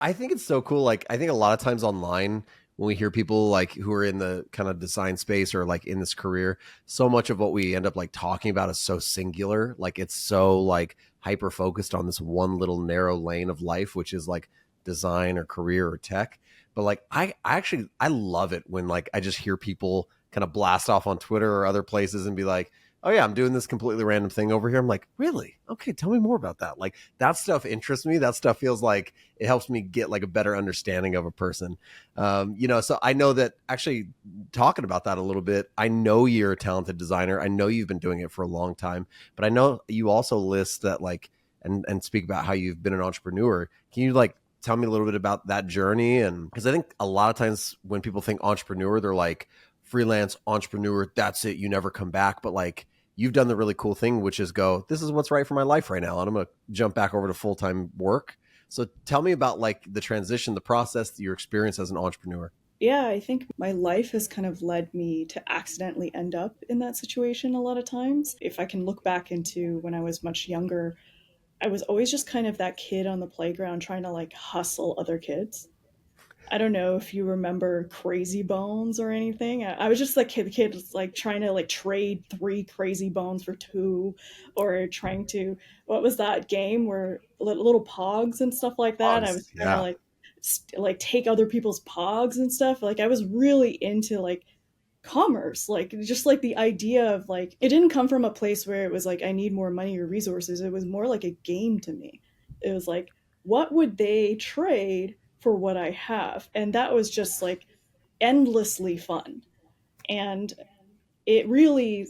I think it's so cool. Like, I think a lot of times online, when we hear people like who are in the kind of design space or like in this career, so much of what we end up like talking about is so singular. Like, it's so like hyper focused on this one little narrow lane of life, which is like design or career or tech. But like, I actually, I love it when like I just hear people kind of blast off on Twitter or other places and be like, oh yeah, I'm doing this completely random thing over here. I'm like, really? Okay, tell me more about that. Like, that stuff interests me. That stuff feels like it helps me get like a better understanding of a person. So I know that actually talking about that a little bit, I know you're a talented designer. I know you've been doing it for a long time, but I know you also list that like, and speak about how you've been an entrepreneur. Can you like tell me a little bit about that journey? And because I think a lot of times when people think entrepreneur, they're like freelance entrepreneur, that's it, you never come back. But like, you've done the really cool thing, which is go, this is what's right for my life right now, and I'm going to jump back over to full-time work. So tell me about like the transition, the process, your experience as an entrepreneur. Yeah, I think my life has kind of led me to accidentally end up in that situation a lot of times. If I can look back into when I was much younger, I was always just kind of that kid on the playground trying to like hustle other kids. I don't know if you remember Crazy Bones or anything. I was just like kid like trying to like trade three Crazy Bones for two, or trying to, what was that game where little pogs and stuff like that. I Pogs, was trying to yeah. like take other people's pogs and stuff. Like I was really into like commerce, like just like the idea of like it didn't come from a place where it was like I need more money or resources. It was more like a game to me. It was like, what would they trade for what I have? And that was just like endlessly fun. And it really,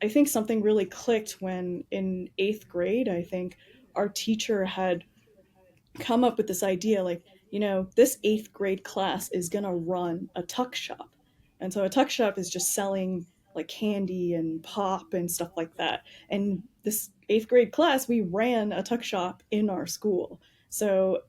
I think something really clicked when in 8th grade, I think our teacher had come up with this idea like, this 8th grade class is going to run a tuck shop. And so a tuck shop is just selling like candy and pop and stuff like that. And this 8th grade class, we ran a tuck shop in our school. So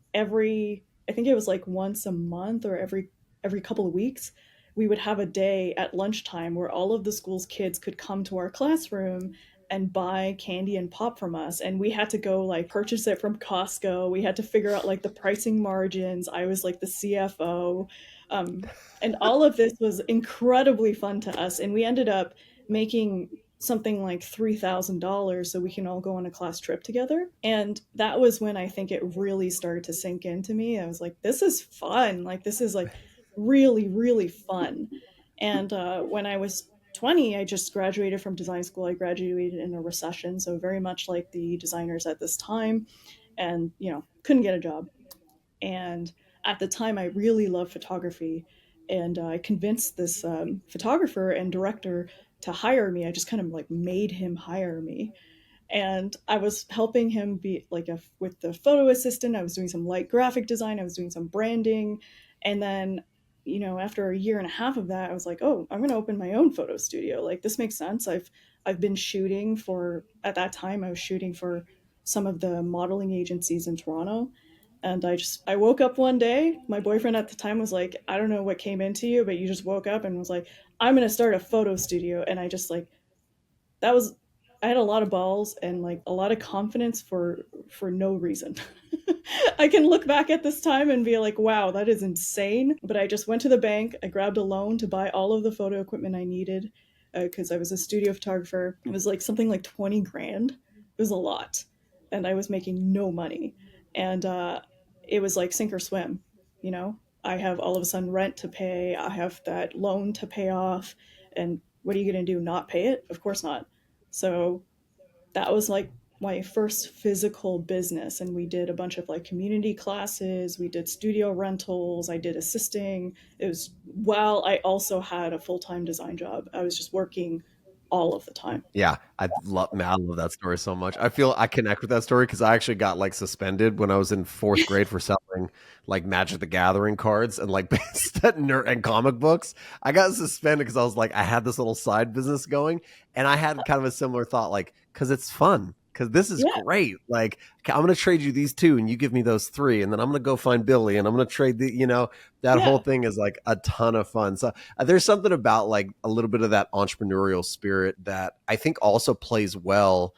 I think it was like once a month or every couple of weeks, we would have a day at lunchtime where all of the school's kids could come to our classroom and buy candy and pop from us, and we had to go like purchase it from Costco. We had to figure out like the pricing margins. I was like the CFO. And all of this was incredibly fun to us, and we ended up making something like $3,000 so we can all go on a class trip together. And that was when I think it really started to sink into me. I was like, this is fun. Like this is like really really fun. And when I was 20, I just graduated from design school. I graduated in a recession, so very much like the designers at this time, and couldn't get a job. And at the time, I really loved photography, and I convinced this photographer and director to hire me. I just kind of like made him hire me, and I was helping him be like with the photo assistant. I was doing some light graphic design. I was doing some branding, and then after a year and a half of that, I was like, oh, I'm going to open my own photo studio. Like this makes sense. I've been shooting for, at that time I was shooting for some of the modeling agencies in Toronto. And I woke up one day. My boyfriend at the time was like, I don't know what came into you, but you just woke up and was like, I'm going to start a photo studio. And I just like, that was, I had a lot of balls and like a lot of confidence for no reason. I can look back at this time and be like, wow, that is insane. But I just went to the bank, I grabbed a loan to buy all of the photo equipment I needed because I was a studio photographer. It was like something like 20 grand. It was a lot. And I was making no money. And it was like sink or swim, you know? I have all of a sudden rent to pay, I have that loan to pay off. And what are you going to do? Not pay it? Of course not. So that was like my first physical business, and we did a bunch of like community classes, we did studio rentals, I did assisting. It was, while I also had a full-time design job, I was just working all of the time. Yeah, man, I love that story so much. I feel I connect with that story because I actually got like suspended when I was in fourth grade for selling like Magic the Gathering cards and like and comic books. I got suspended because I was like, I had this little side business going, and I had kind of a similar thought, like, because it's fun. Because this is Yeah, great. Like, okay, I'm going to trade you these two, and you give me those three, and then I'm going to go find Billy, and I'm going to trade that whole yeah, thing is like a ton of fun. So there's something about like a little bit of that entrepreneurial spirit that I think also plays well,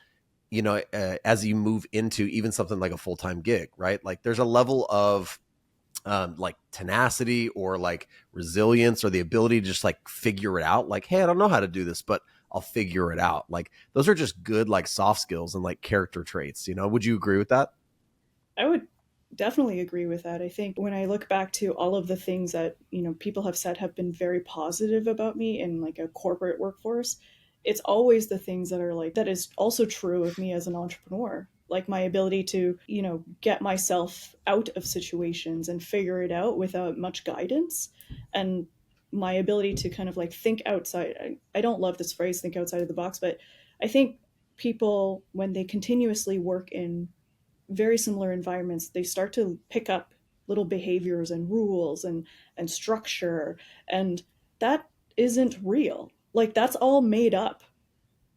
as you move into even something like a full time gig, right? Like there's a level of like tenacity or like resilience or the ability to just like figure it out. Like, hey, I don't know how to do this, but I'll figure it out. Like those are just good like soft skills and like character traits. You know, would you agree with that? I would definitely agree with that. I think when I look back to all of the things that, people have said have been very positive about me in like a corporate workforce, it's always the things that are like that is also true of me as an entrepreneur. Like my ability to, get myself out of situations and figure it out without much guidance, and my ability to kind of like think outside. I don't love this phrase, think outside of the box, but I think people, when they continuously work in very similar environments, they start to pick up little behaviors and rules and structure, and that isn't real. Like that's all made up.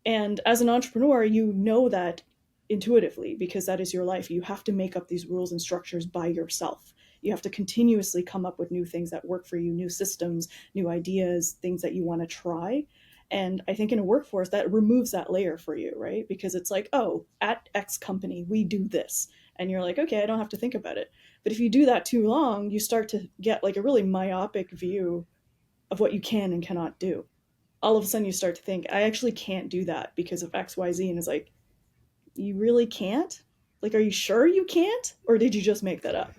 And as an entrepreneur, you know that intuitively because that is your life. You have to make up these rules and structures by yourself. You have to continuously come up with new things that work for you, new systems, new ideas, things that you want to try. And I think in a workforce, that removes that layer for you, right? Because it's like, oh, at X company, we do this. And you're like, okay, I don't have to think about it. But if you do that too long, you start to get like a really myopic view of what you can and cannot do. All of a sudden you start to think, I actually can't do that because of XYZ. And it's like, you really can't? Like, are you sure you can't? Or did you just make that up?